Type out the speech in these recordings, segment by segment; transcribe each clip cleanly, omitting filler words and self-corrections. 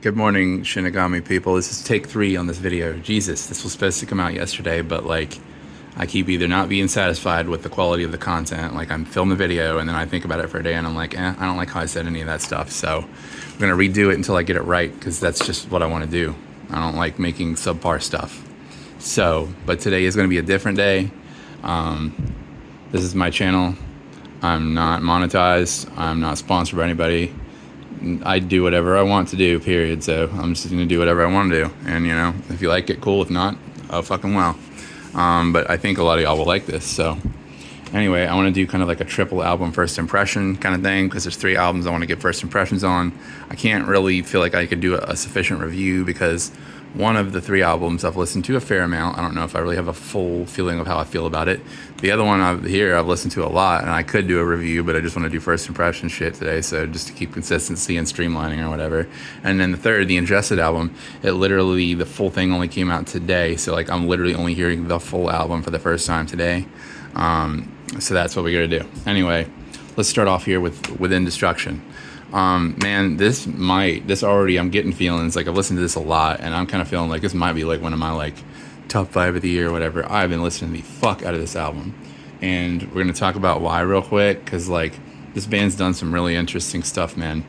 Good morning, Shinigami people. This is take 3 on this video. Jesus, this was supposed to come out yesterday, but like, I keep either not being satisfied with the quality of the content, like I'm filming the video and then I think about it for a day and I'm like, I don't like how I said any of that stuff. So I'm gonna redo it until I get it right because that's just what I want to do. I don't like making subpar stuff. So, but today is gonna be a different day. This is my channel. I'm not monetized. I'm not sponsored by anybody. I do whatever I want to do, period. So I'm just gonna do whatever I want to do. And if you like it, cool. If not, oh fucking well. But I think a lot of y'all will like this. So anyway, I want to do kind of like a triple album first impression kind of thing because there's 3 albums I want to get first impressions on. I can't really feel like I could do a sufficient review because one of the 3 albums I've listened to a fair amount. I don't know if I really have a full feeling of how I feel about it. The other one I've listened to a lot, and I could do a review, but I just want to do first impression shit today, so just to keep consistency and streamlining or whatever. And then the third, the Ingested album, the full thing only came out today, so like I'm literally only hearing the full album for the first time today. So that's what we're gonna do. Anyway, let's start off here with Within Destruction. Man, I'm getting feelings like I've listened to this a lot and I'm kind of feeling like this might be like one of my like top 5 of the year or whatever. I've been listening the fuck out of this album and we're going to talk about why real quick. Cause like this band's done some really interesting stuff, man.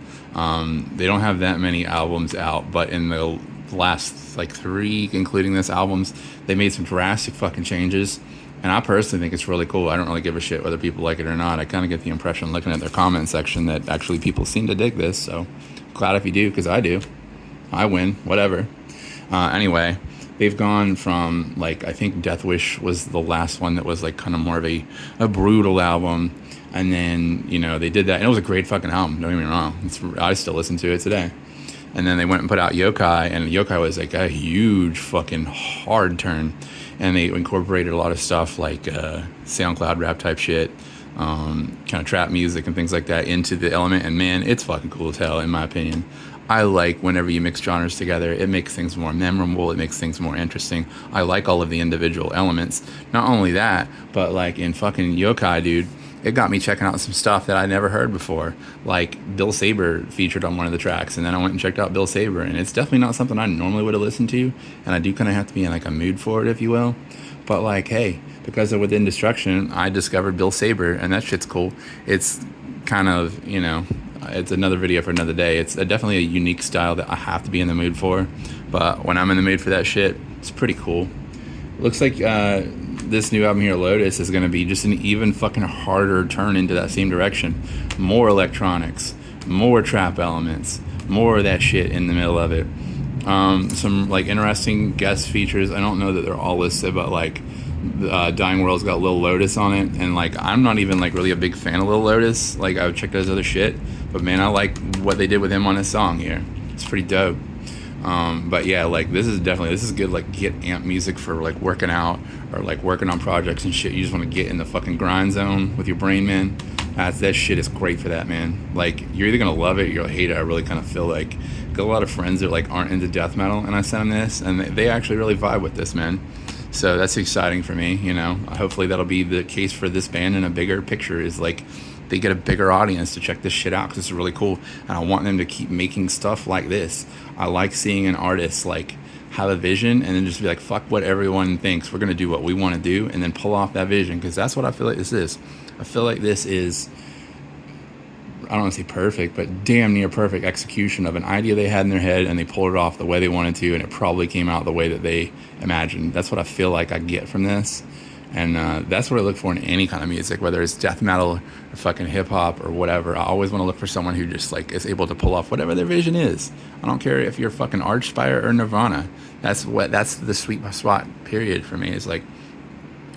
They don't have that many albums out, but in the last like 3, including this albums, they made some drastic fucking changes. And I personally think it's really cool. I don't really give a shit whether people like it or not. I kind of get the impression looking at their comment section that actually people seem to dig this. So glad if you do, because I do. I win, whatever. Anyway, they've gone from like, I think Death Wish was the last one that was like kind of more of a brutal album. And then, they did that. And it was a great fucking album. Don't get me wrong. I still listen to it today. And then they went and put out Yokai, and Yokai was like a huge fucking hard turn. And they incorporated a lot of stuff like SoundCloud rap type shit, kind of trap music and things like that into the element. And man, it's fucking cool as hell, in my opinion. I like whenever you mix genres together, it makes things more memorable, it makes things more interesting. I like all of the individual elements. Not only that, but like in fucking Yokai, dude, it got me checking out some stuff that I never heard before. Like Bill Saber featured on one of the tracks, and then I went and checked out Bill Saber, and it's definitely not something I normally would have listened to, and I do kind of have to be in like a mood for it, if you will. But like, hey, because of Within Destruction, I discovered Bill Saber, and that shit's cool. It's kind of, it's another video for another day. It's definitely a unique style that I have to be in the mood for, but when I'm in the mood for that shit, it's pretty cool. Looks like this new album here, Lotus, is going to be just an even fucking harder turn into that same direction. More electronics, more trap elements, more of that shit in the middle of it. Some like interesting guest features. I don't know that they're all listed, but like Dying World's got Lil Lotus on it, and like I'm not even like really a big fan of Lil Lotus. Like I would check out his other shit, but man, I like what they did with him on this song here. It's pretty dope. But yeah, like this is good like get amp music for like working out or like working on projects and shit. You just want to get in the fucking grind zone with your brain, man. That shit is great for that, man. Like you're either gonna love it or you'll hate it. I really kind of feel like got a lot of friends that like aren't into death metal, and I sent them this, and they actually really vibe with this, man. So that's exciting for me, Hopefully that'll be the case for this band in a bigger picture. Is like they get a bigger audience to check this shit out because it's really cool, and I want them to keep making stuff like this. I like seeing an artist like have a vision and then just be like, fuck what everyone thinks, we're gonna do what we want to do, and then pull off that vision, because that's what I feel like this is. I feel like this is, I don't want to say perfect, but damn near perfect execution of an idea they had in their head, and they pulled it off the way they wanted to, and it probably came out the way that they imagined. That's what I feel like I get from this. And that's what I look for in any kind of music, whether it's death metal or fucking hip hop or whatever. I always want to look for someone who just like is able to pull off whatever their vision is. I don't care if you're fucking Archspire or Nirvana. That's the sweet spot period for me, is like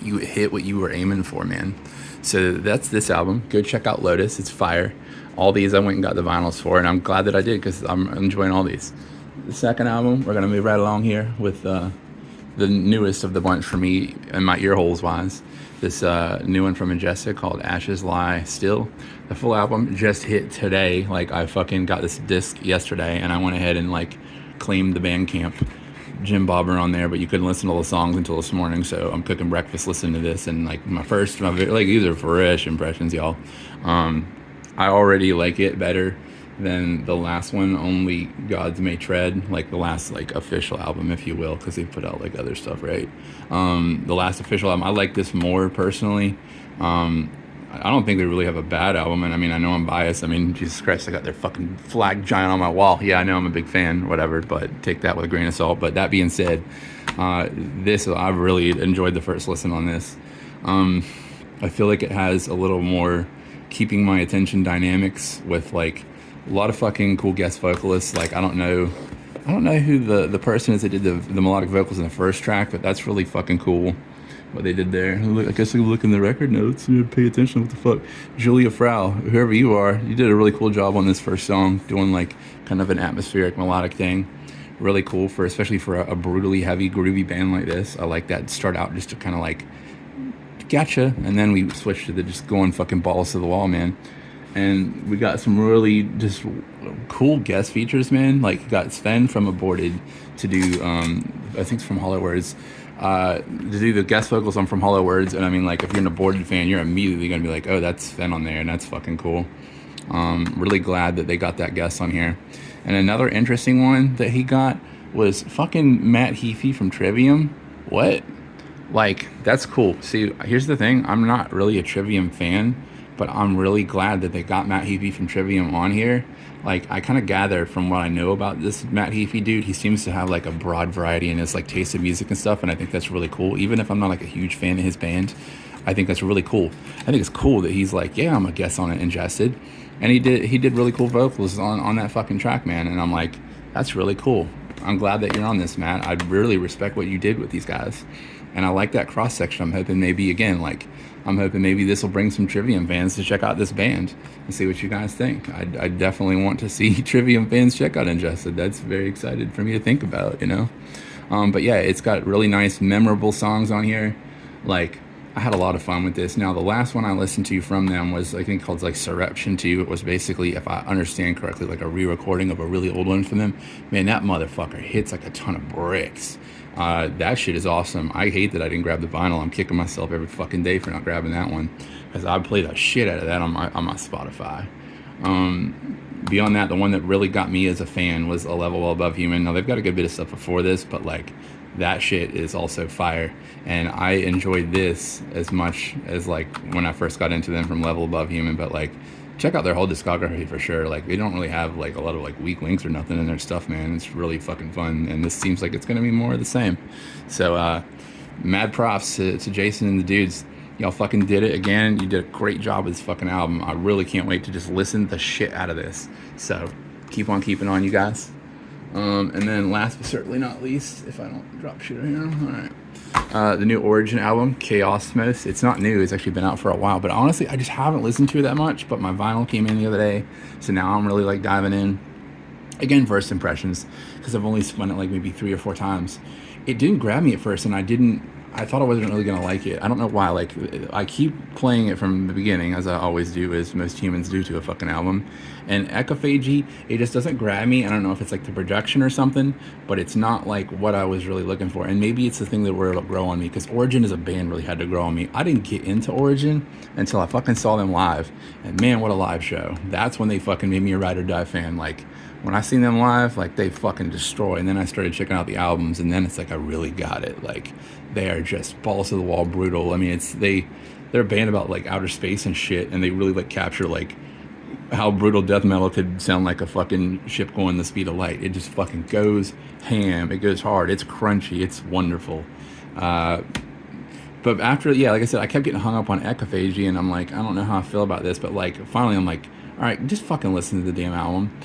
you hit what you were aiming for, man. So that's this album. Go check out Lotus. It's fire. All these I went and got the vinyls for, and I'm glad that I did because I'm enjoying all these. The second album, we're going to move right along here with the newest of the bunch for me and my ear holes wise. This new one from Ingested called Ashes Lie Still. The full album just hit today. Like I fucking got this disc yesterday, and I went ahead and like claimed the Bandcamp Jim Bobber on there, but you couldn't listen to all the songs until this morning, so I'm cooking breakfast listening to this, and like these are fresh impressions, y'all. I already like it better Then the last one, Only Gods May Tread, like the last like official album, if you will, because they put out like other stuff, right? The last official album, I like this more personally. I don't think they really have a bad album, and I mean, I know I'm biased. I mean, Jesus Christ, I got their fucking flag giant on my wall. Yeah, I know I'm a big fan, whatever, but take that with a grain of salt. But that being said, this I've really enjoyed the first listen on this. I feel like it has a little more keeping my attention dynamics with like a lot of fucking cool guest vocalists. Like I don't know who the person is that did the melodic vocals in the first track, but that's really fucking cool what they did there. I guess I can look in the record notes and pay attention to what the fuck. Julia Frau, whoever you are, you did a really cool job on this first song, doing like kind of an atmospheric melodic thing. Really cool for, especially for a brutally heavy groovy band like this. I like that. Start out just to kind of like gotcha, and then we switched to the just going fucking balls to the wall, man. And we got some really just cool guest features, man. Like got Sven from Aborted to do I think it's from Hollow Words, to do the guest vocals on From Hollow Words. And I mean, like if you're an Aborted fan, you're immediately gonna be like, oh, that's Sven on there, and that's fucking cool. Really glad that they got that guest on here. And another interesting one that he got was fucking Matt Heafy from Trivium. What? Like, that's cool. See, here's the thing. I'm not really a Trivium fan, but I'm really glad that they got Matt Heafy from Trivium on here. Like, I kind of gather from what I know about this Matt Heafy dude, he seems to have like a broad variety in his like taste of music and stuff, and I think that's really cool. Even if I'm not like a huge fan of his band, I think that's really cool. I think it's cool that he's like, yeah, I'm a guest on it, Ingested, and he did really cool vocals on that fucking track, man. And I'm like, that's really cool. I'm glad that you're on this, Matt. I really respect what you did with these guys. And I like that cross section. I'm hoping maybe, again, like, I'm hoping maybe this will bring some Trivium fans to check out this band and see what you guys think. I definitely want to see Trivium fans check out Ingested. That's very excited for me to think about, you know? But yeah, it's got really nice, memorable songs on here. Like, I had a lot of fun with this. Now, the last one I listened to from them was, I think, called like Surruption 2. It was basically, if I understand correctly, like a re-recording of a really old one from them. Man, that motherfucker hits like a ton of bricks. That shit is awesome. I hate that I didn't grab the vinyl. I'm kicking myself every fucking day for not grabbing that one, because I played the shit out of that on my Spotify. Beyond that, the one that really got me as a fan was A Level Above Human. Now, they've got a good bit of stuff before this, but like, that shit is also fire. And I enjoyed this as much as like when I first got into them from Level Above Human. But like, check out their whole discography for sure. Like, they don't really have like a lot of like weak links or nothing in their stuff, man. It's really fucking fun, and this seems like it's gonna be more of the same. So mad props to Jason and the dudes. Y'all fucking did it again. You did a great job with this fucking album. I really can't wait to just listen the shit out of this. So keep on keeping on, you guys. And then last but certainly not least, if I don't drop shit here, alright. The new Origin album, Chaosmos. It's not new, it's actually been out for a while, but honestly, I just haven't listened to it that much, but my vinyl came in the other day, so now I'm really like diving in. Again, first impressions, because I've only spun it like maybe 3 or 4 times. It didn't grab me at first, and I thought I wasn't really gonna like it. I don't know why. Like, I keep playing it from the beginning, as I always do, as most humans do to a fucking album. And Echophagy, it just doesn't grab me. I don't know if it's like the production or something, but it's not like what I was really looking for. And maybe it's the thing that will grow on me, because Origin as a band really had to grow on me. I didn't get into Origin until I fucking saw them live, and man, what a live show! That's when they fucking made me a ride or die fan. Like, when I seen them live, like, they fucking destroy. And then I started checking out the albums, and then it's like I really got it. Like, they are just balls to the wall brutal. I mean, they're a band about like outer space and shit, and they really like capture like how brutal death metal could sound, like a fucking ship going the speed of light. It just fucking goes ham. It goes hard. It's crunchy. It's wonderful. But after, yeah, like I said, I kept getting hung up on Echophagy, and I'm like, I don't know how I feel about this, but like, finally I'm like, all right, just fucking listen to the damn album.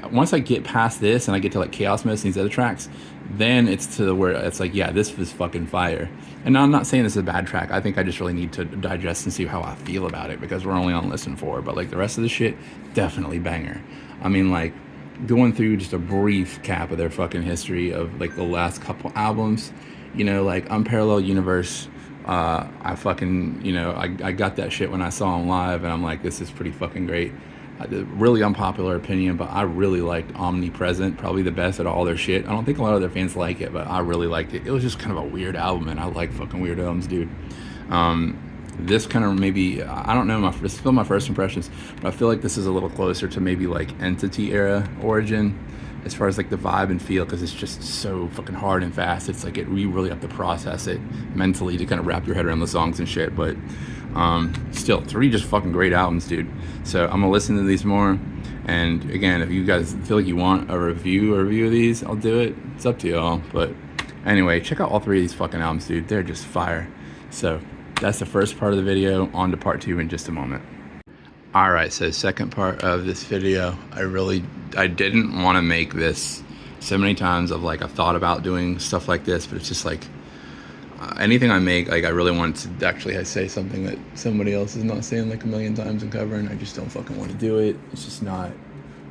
Once I get past this and I get to like Chaosmos and these other tracks, then it's to where it's like, yeah, this is fucking fire. And I'm not saying this is a bad track. I think I just really need to digest and see how I feel about it, because we're only on listen 4. But like, the rest of the shit, definitely banger. I mean, like, going through just a brief cap of their fucking history of like the last couple albums, you know, like Unparalleled Universe. I fucking, you know, I got that shit when I saw them live, and I'm like, this is pretty fucking great. Really unpopular opinion, but I really liked Omnipresent, probably the best at all their shit. I don't think a lot of their fans like it, but I really liked it. It was just kind of a weird album, and I like fucking weird albums, dude. this kind of maybe, I don't know, this is still my first impressions, but I feel like this is a little closer to maybe like Entity era Origin, as far as like the vibe and feel, because it's just so fucking hard and fast. It's like you really have to process it mentally to kind of wrap your head around the songs and shit. But still, 3 just fucking great albums, dude. So I'm gonna listen to these more. And again, if you guys feel like you want a review of these, I'll do it. It's up to y'all. But anyway, check out all 3 of these fucking albums, dude. They're just fire. So that's the first part of the video. On to part 2 in just a moment. All right, so second part of this video, I didn't want to make this so many times of like, I've thought about doing stuff like this, but it's just like, anything I make, like I really want to actually say something that somebody else is not saying like a million times and covering. I just don't fucking want to do it. It's just not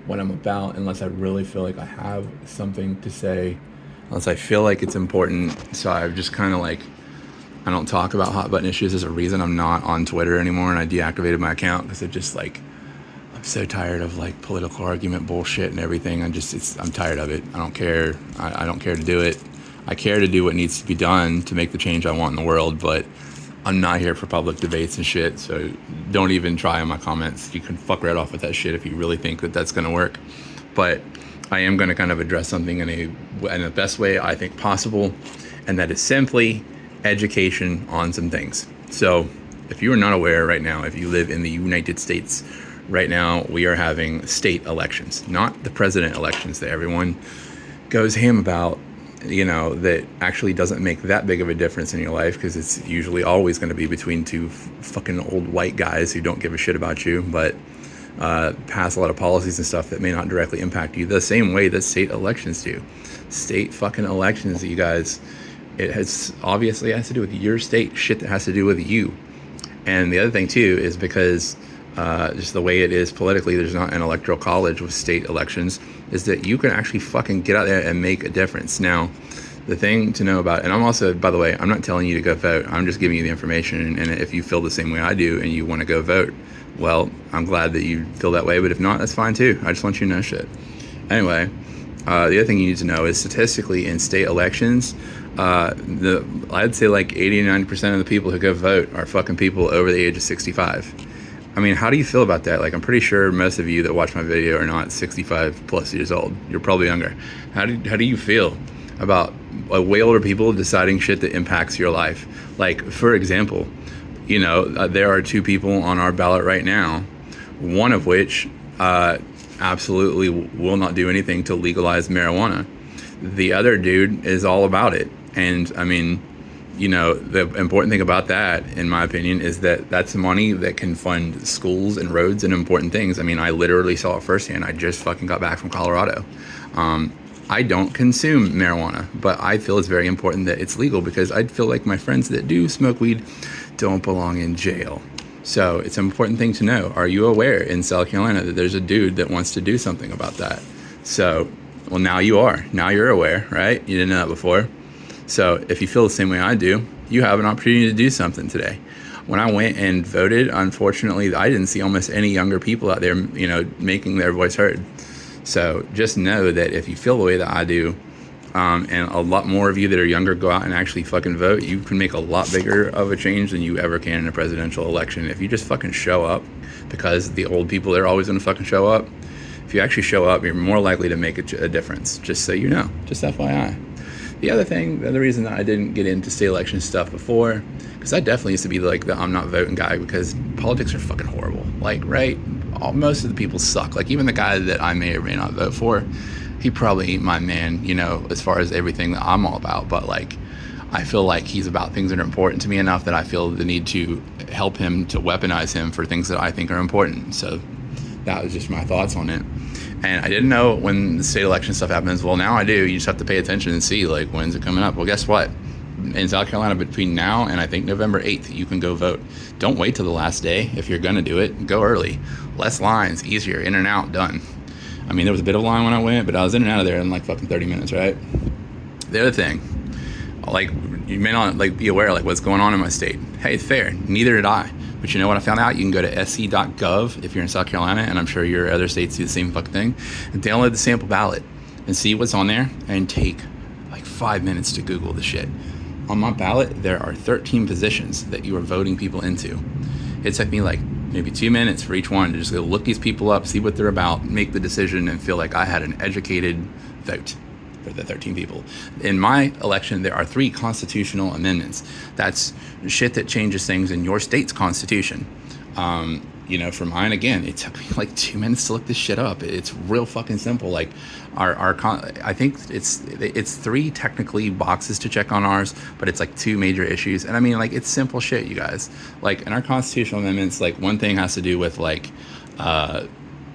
what I'm about unless I really feel like I have something to say, unless I feel like it's important. So I've just kind of like, I don't talk about hot button issues. There's a reason I'm not on Twitter anymore, and I deactivated my account because it just like, I'm so tired of like political argument bullshit and everything. I'm tired of it. I don't care. I don't care to do it. I care to do what needs to be done to make the change I want in the world, but I'm not here for public debates and shit. So don't even try on my comments. You can fuck right off with that shit if you really think that that's going to work. But I am going to kind of address something in the best way I think possible, and that is simply education on some things. So if you are not aware right now, if you live in the United States right now, we are having state elections, not the president elections that everyone goes ham about, you know, that actually doesn't make that big of a difference in your life, because it's usually always going to be between 2 fucking old white guys who don't give a shit about you, but pass a lot of policies and stuff that may not directly impact you the same way that state elections do. State fucking elections, you guys, it has to do with your state, shit that has to do with you. And the other thing too is because just the way it is politically, there's not an electoral college with state elections, is that you can actually fucking get out there and make a difference. Now, the thing to know about, and I'm also, by the way, I'm not telling you to go vote. I'm just giving you the information. And if you feel the same way I do and you want to go vote, well, I'm glad that you feel that way. But if not, that's fine too. I just want you to know shit. Anyway, the other thing you need to know is statistically in state elections, I'd say like 80 to 90% of the people who go vote are fucking people over the age of 65. I mean, how do you feel about that? Like, I'm pretty sure most of you that watch my video are not 65 plus years old. You're probably younger. How do you feel about way older people deciding shit that impacts your life? Like, for example, you know, there are 2 people on our ballot right now, one of which absolutely will not do anything to legalize marijuana. The other dude is all about it. And I mean, you know, the important thing about that, in my opinion, is that that's money that can fund schools and roads and important things. I mean, I literally saw it firsthand. I just fucking got back from Colorado. I don't consume marijuana, but I feel it's very important that it's legal, because I feel like my friends that do smoke weed don't belong in jail. So it's an important thing to know. Are you aware in South Carolina that there's a dude that wants to do something about that? So, well, now you are. Now you're aware, right? You didn't know that before. So if you feel the same way I do, you have an opportunity to do something today. When I went and voted, unfortunately, I didn't see almost any younger people out there, you know, making their voice heard. So just know that if you feel the way that I do, and a lot more of you that are younger go out and actually fucking vote, you can make a lot bigger of a change than you ever can in a presidential election. If you just fucking show up, because the old people, they're always gonna fucking show up. If you actually show up, you're more likely to make a difference, just so you know, just FYI. The other thing, the other reason that I didn't get into state election stuff before, because I definitely used to be like the I'm not voting guy, because politics are fucking horrible. Like, right? Most of the people suck. Like, even the guy that I may or may not vote for, he probably ain't my man, you know, as far as everything that I'm all about. But like, I feel like he's about things that are important to me enough that I feel the need to help him, to weaponize him for things that I think are important. So that was just my thoughts on it. And I didn't know when the state election stuff happens. Well, now I do. You just have to pay attention and see, like, when's it coming up? Well, guess what? In South Carolina, between now and I think November 8th, you can go vote. Don't wait till the last day. If you're going to do it, go early. Less lines, easier, in and out, done. I mean, there was a bit of a line when I went, but I was in and out of there in like fucking 30 minutes, right? The other thing, like, you may not like be aware like what's going on in my state. Hey, it's fair. Neither did I. But you know what I found out? You can go to sc.gov if you're in South Carolina, and I'm sure your other states do the same fucking thing, and download the sample ballot and see what's on there and take like 5 minutes to Google the shit. on my ballot, there are 13 positions that you are voting people into. It took me like maybe 2 minutes for each one to just go look these people up, see what they're about, make the decision, and feel like I had an educated vote for the 13 people. In my election, there are 3 constitutional amendments. That's shit that changes things in your state's constitution. For mine, again, it took me like 2 minutes to look this shit up. It's real fucking simple. Like I think it's 3 technically boxes to check on ours, but it's like 2 major issues. And I mean, like, it's simple shit, you guys. Like, in our constitutional amendments, like, one thing has to do with like,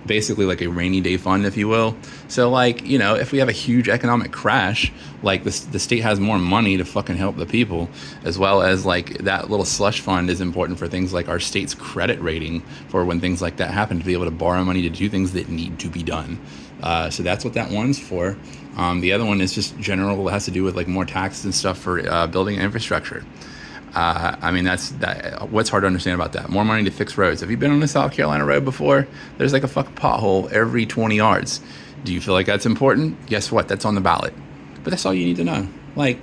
basically like a rainy day fund, if you will. So like, if we have a huge economic crash, like the state has more money to fucking help the people, as well as like that little slush fund is important for things like our state's credit rating, for when things like that happen, to be able to borrow money to do things that need to be done. So that's what that one's for. The other one is just general, it has to do with like more taxes and stuff for building infrastructure. That's what's hard to understand about that? More money to fix roads. Have you been on a South Carolina road before? There's like a fucking pothole every 20 yards. Do you feel like that's important? Guess what? That's on the ballot. But that's all you need to know. Like,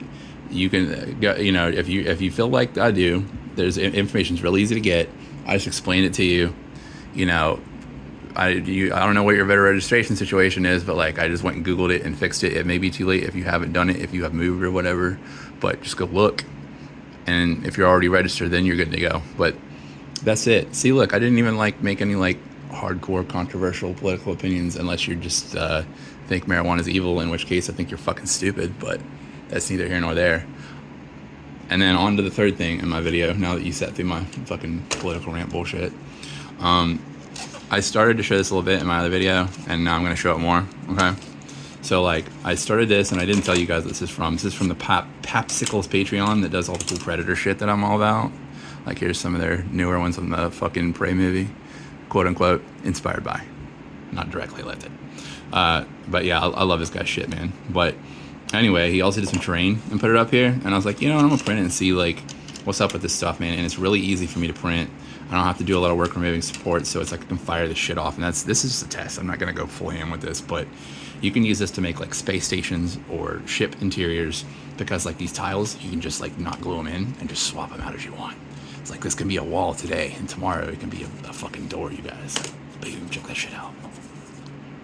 you can, if you feel like I do, there's information's really easy to get. I just explained it to you. I don't know what your voter registration situation is, but like, I just went and Googled it and fixed it. It may be too late if you haven't done it, if you have moved or whatever, but just go look. And if you're already registered, then you're good to go. But that's it. See, look, I didn't even like make any like hardcore controversial political opinions, unless you just think marijuana is evil, in which case I think you're fucking stupid, but that's neither here nor there. And then on to the third thing in my video, now that you sat through my fucking political rant bullshit. I started to show this a little bit in my other video, and now I'm going to show it more, okay? So like, I started this, and I didn't tell you guys what this is from. This is from the Papsicles Patreon that does all the cool Predator shit that I'm all about. Like, here's some of their newer ones from the fucking Prey movie, quote unquote, inspired by, not directly lifted. But yeah, I love this guy's shit, man. But anyway, he also did some terrain and put it up here, and I was like, I'm gonna print it and see like what's up with this stuff, man. And it's really easy for me to print. I don't have to do a lot of work removing support, so it's like I can fire this shit off. And this is just a test. I'm not gonna go full ham with this, but you can use this to make like space stations or ship interiors, because like these tiles, you can just like not glue them in and just swap them out as you want. It's like, this can be a wall today, and tomorrow it can be a fucking door, you guys. Boom, check that shit out.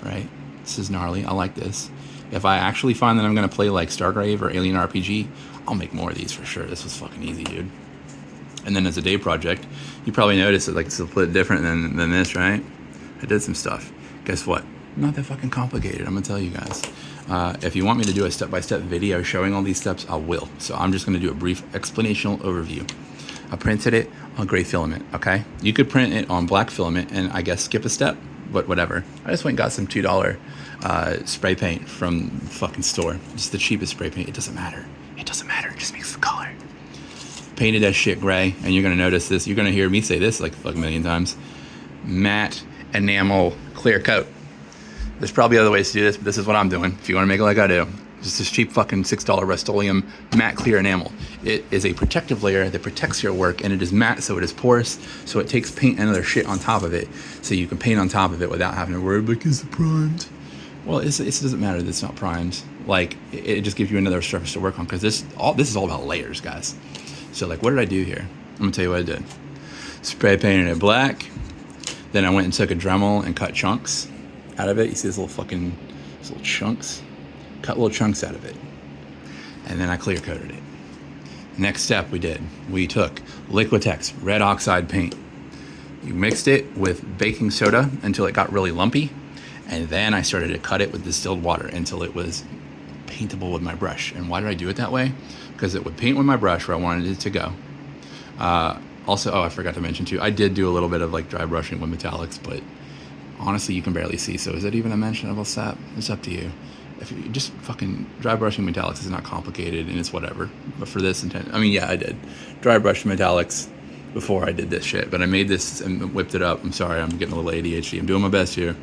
Right? This is gnarly. I like this. If I actually find that I'm gonna play like Stargrave or Alien RPG, I'll make more of these for sure. This was fucking easy, dude. And then as a day project, you probably noticed that like it's a little different than this, right? I did some stuff. Guess what? Not that fucking complicated, I'm gonna tell you guys. If you want me to do a step-by-step video showing all these steps, I will. So I'm just gonna do a brief explanational overview. I printed it on gray filament, okay? You could print it on black filament and I guess skip a step, but whatever. I just went and got some $2 spray paint from the fucking store. Just the cheapest spray paint. It doesn't matter. It doesn't matter, it just makes the color. Painted that shit gray, and you're gonna notice this. You're gonna hear me say this like a fucking million times. Matte enamel clear coat. There's probably other ways to do this, but this is what I'm doing. If you want to make it like I do, just this cheap fucking $6 Rust-Oleum matte clear enamel. It is a protective layer that protects your work, and it is matte, so it is porous, so it takes paint and other shit on top of it, so you can paint on top of it without having to worry, like, is it primed? Well, it doesn't matter that it's not primed. Like, it just gives you another surface to work on, because this is all about layers, guys. So like, what did I do here? I'm gonna tell you what I did. Spray painted it black. Then I went and took a Dremel and cut chunks out of it. You see these little chunks? Cut little chunks out of it. And then I clear coated it. Next step we took Liquitex red oxide paint. You mixed it with baking soda until it got really lumpy. And then I started to cut it with distilled water until it was paintable with my brush. And why did I do it that way? Because it would paint with my brush where I wanted it to go. Also, I forgot to mention too, I did do a little bit of like dry brushing with metallics, but honestly, you can barely see. So is that even a mentionable step? It's up to you. If you just fucking dry brushing metallics is not complicated, and it's whatever. But for this intent, I mean, yeah, I did dry brush metallics before I did this shit, but I made this and whipped it up. I'm sorry, I'm getting a little ADHD. I'm doing my best here.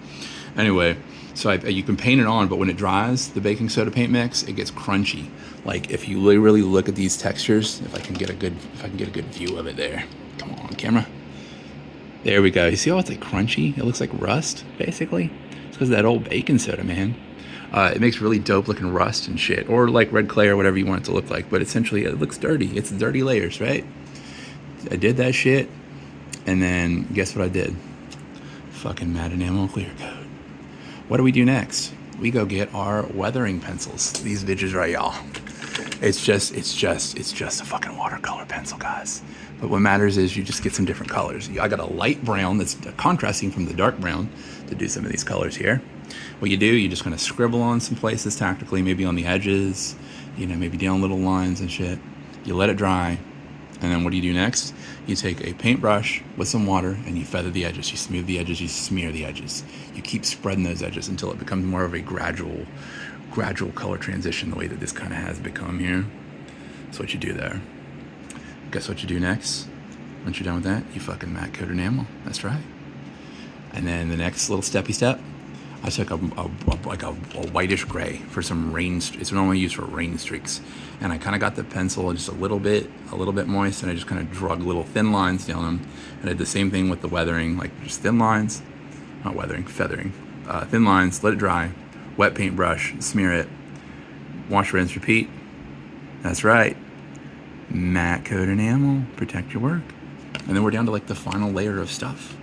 Anyway, so you can paint it on, but when it dries, the baking soda paint mix, it gets crunchy. Like if you really look at these textures, if I can get a good view of it there. Come on, camera. There we go. You see how it's like crunchy? It looks like rust, basically. It's because of that old baking soda, man. It makes really dope looking rust and shit, or like red clay or whatever you want it to look like. But essentially, it looks dirty. It's dirty layers, right? I did that shit, and then guess what I did? Fucking matte enamel clear coat. What do we do next? We go get our weathering pencils. These bitches right, y'all. It's just a fucking watercolor pencil, guys. But what matters is you just get some different colors. I got a light brown that's contrasting from the dark brown to do some of these colors here. What you do, you're just gonna scribble on some places tactically, maybe on the edges, you know, maybe down little lines and shit. You let it dry, and then what do you do next? You take a paintbrush with some water and you feather the edges, you smooth the edges, you smear the edges. You keep spreading those edges until it becomes more of a gradual color transition, the way that this kind of has become here. That's what you do there. Guess what you do next? Once you're done with that, you fucking matte coat enamel. That's right. And then the next little steppy step, I took a whitish gray for some rain. It's normally used for rain streaks, and I kind of got the pencil just a little bit moist, and I just kind of drug little thin lines down them. And I did the same thing with the weathering, like just thin lines, not weathering, feathering, thin lines. Let it dry. Wet paintbrush, smear it. Wash, rinse, repeat. That's right. Matte coat enamel, protect your work. And then we're down to like the final layer of stuff.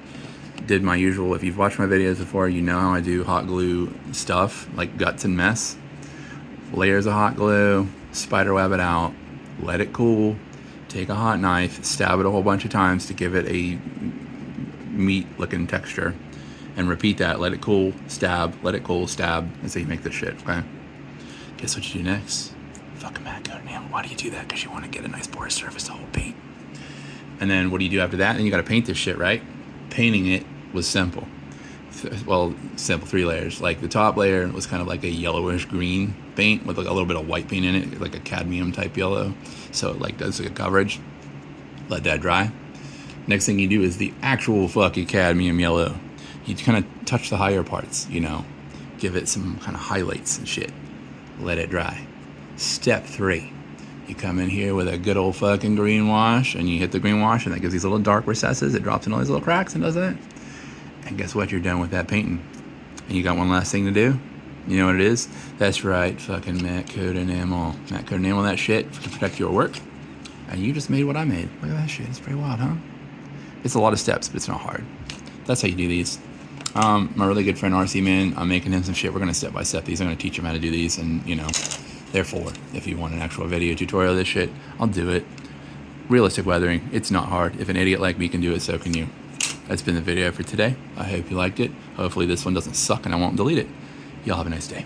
Did my usual, if you've watched my videos before, you know how I do hot glue stuff, like guts and mess. Layers of hot glue, spider web it out, let it cool, take a hot knife, stab it a whole bunch of times to give it a meat looking texture, and repeat that. Let it cool, stab, let it cool, stab. That's how you make this shit, okay? Guess what you do next? Fucking matte coat enamel. Why do you do that? Because you want to get a nice porous surface to hold paint. And then what do you do after that? Then you got to paint this shit, right? Painting it was simple. Well, simple, 3 layers. Like the top layer was kind of like a yellowish green paint with like a little bit of white paint in it, like a cadmium type yellow. So it like does like a coverage. Let that dry. Next thing you do is the actual fucking cadmium yellow. You kind of touch the higher parts, you know, give it some kind of highlights and shit. Let it dry. Step 3. You come in here with a good old fucking green wash, and you hit the green wash, and that gives these little dark recesses. It drops in all these little cracks and does that. And guess what? You're done with that painting. And you got one last thing to do. You know what it is? That's right, fucking matte coat enamel. Matte coat enamel that shit to protect your work. And you just made what I made. Look at that shit. It's pretty wild, huh? It's a lot of steps, but it's not hard. That's how you do these. My really good friend RC Man, I'm making him some shit. We're gonna step by step these. I'm gonna teach him how to do these, and you know, therefore, if you want an actual video tutorial of this shit, I'll do it. Realistic weathering, it's not hard. If an idiot like me can do it, so can you. That's been the video for today. I hope you liked it. Hopefully this one doesn't suck and I won't delete it. Y'all have a nice day.